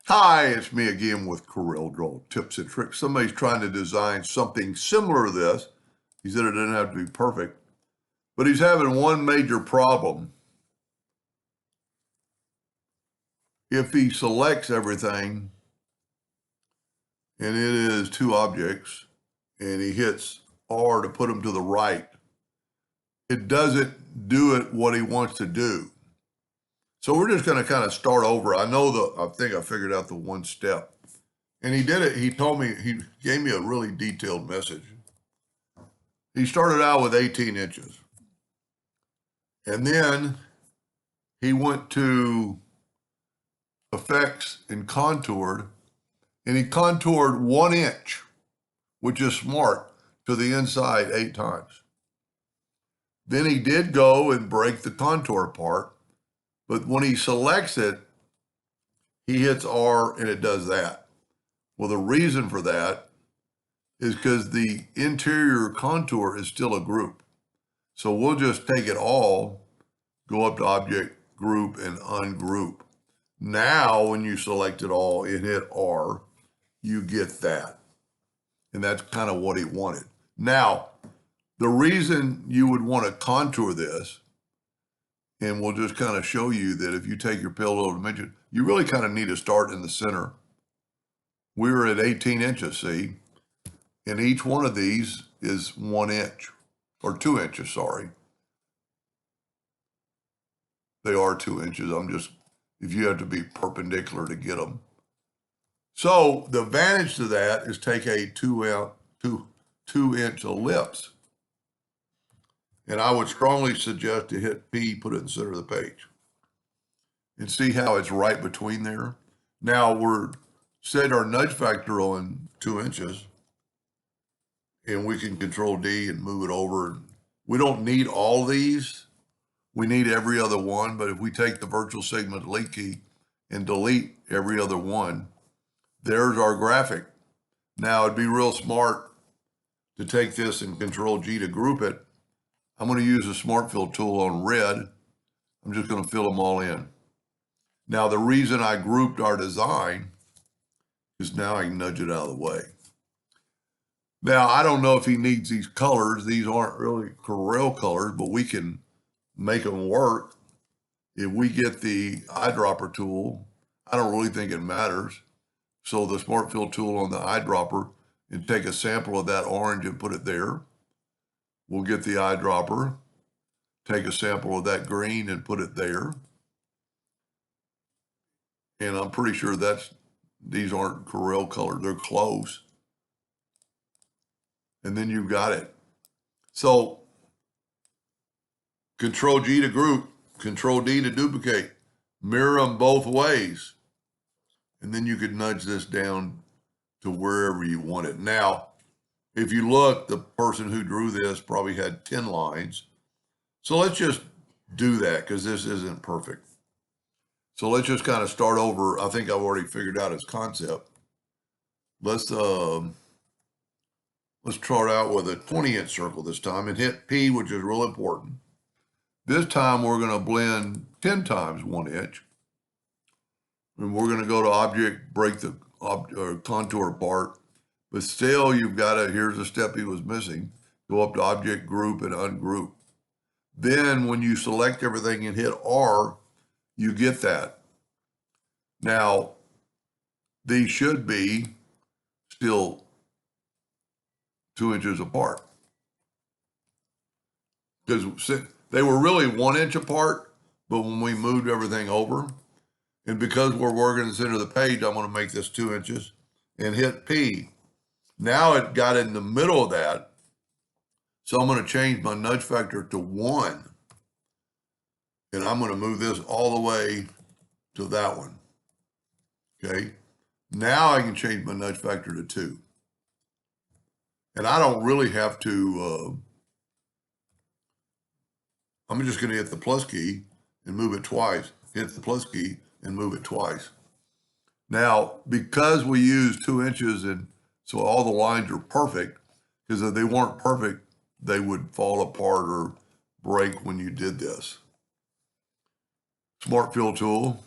Hi, it's me again with Corel Draw Tips and Tricks. Somebody's trying to design something similar to this. He said it didn't have to be perfect, but he's having one major problem. If he selects everything and it is two objects and he hits R to put them to the right, it doesn't do it what he wants to do. So we're just going to kind of start over. I think I figured out the one step. And he did it. He gave me a really detailed message. He started out with 18 inches. And then he went to effects and contoured, and he contoured 1 inch, which is smart, to the inside 8 times. Then he did go and break the contour part, but when he selects it, he hits R and it does that. Well, the reason for that is because the interior contour is still a group. So we'll just take it all, go up to Object, Group, and Ungroup. Now, when you select it all and hit R, you get that. And that's kind of what he wanted. Now, the reason you would want to contour this, and we'll just kind of show you that if you take your pillow dimension, you really kind of need to start in the center. We're at 18 inches, see? And each one of these is 1 inch, or 2 inches, sorry. They are 2 inches. If you have to be perpendicular to get them. So the advantage to that is take a 2-inch ellipse. And I would strongly suggest to hit P, put it in the center of the page. And see how it's right between there. Now we're set our nudge factor on 2 inches. And we can control D and move it over. We don't need all these. We need every other one. But if we take the virtual segment delete key and delete every other one, there's our graphic. Now it'd be real smart to take this and control G to group it. I'm going to use the Smart Fill tool on red. I'm just going to fill them all in. Now the reason I grouped our design is now I can nudge it out of the way. Now I don't know if he needs these colors. These aren't really Corel colors, but we can make them work. If we get the eyedropper tool, I don't really think it matters. So the Smart Fill tool on the eyedropper and take a sample of that orange and put it there. We'll get the eyedropper, take a sample of that green and put it there. And I'm pretty sure these aren't Corel colors, they're close. And then you've got it. So Control G to group, Control D to duplicate, mirror them both ways. And then you could nudge this down to wherever you want it. Now, if you look, the person who drew this probably had 10 lines. So let's just do that because this isn't perfect. So let's just kind of start over. I think I've already figured out his concept. Let's start out with a 20-inch circle this time and hit P, which is real important. This time we're going to blend 10 times 1 inch. And we're going to go to Object, break the contour part. But still, you've got to, here's the step he was missing. Go up to Object, Group, and Ungroup. Then when you select everything and hit R, you get that. Now, these should be still 2 inches apart. Because they were really 1 inch apart, but when we moved everything over, and because we're working in the center of the page, I'm going to make this 2 inches and hit P. Now it got in the middle of that. So I'm going to change my nudge factor to 1. And I'm going to move this all the way to that one. Okay. Now I can change my nudge factor to 2. And I don't really have to, I'm just going to hit the plus key and move it twice. Hit the plus key and move it twice. Now, because we use 2 inches and so all the lines are perfect, because if they weren't perfect, they would fall apart or break when you did this. Smart Fill tool.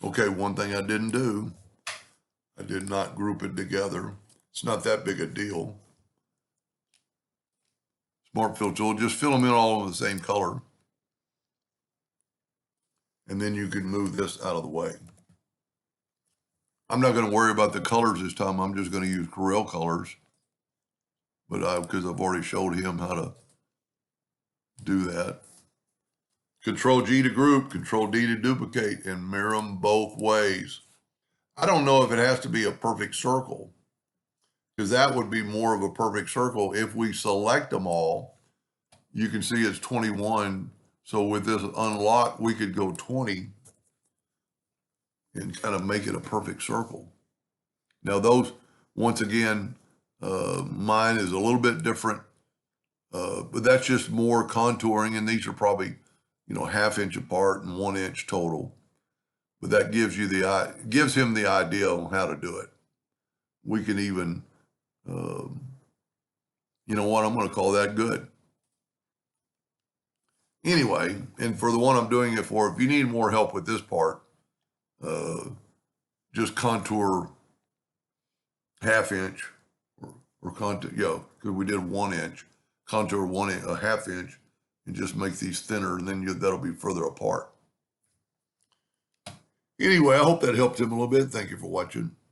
Okay, one thing I didn't do. I did not group it together. It's not that big a deal. Smart fill tool, just fill them in all of the same color. And then you can move this out of the way. I'm not going to worry about the colors this time. I'm just going to use Corel colors. But because I've already showed him how to do that. Control G to group, Control D to duplicate, and mirror them both ways. I don't know if it has to be a perfect circle, because that would be more of a perfect circle. If we select them all, you can see it's 21. So with this unlock, we could go 20 and kind of make it a perfect circle. Now those, once again, mine is a little bit different, but that's just more contouring, and these are probably, 1/2 inch apart and 1 inch total. But that gives him the idea on how to do it. We can even, you know what, I'm going to call that good. Anyway, and for the one I'm doing it for, if you need more help with this part, just contour 1/2 inch or contour, because we did 1 inch, contour 1/2 inch, and just make these thinner, and then that'll be further apart. Anyway, I hope that helped him a little bit. Thank you for watching.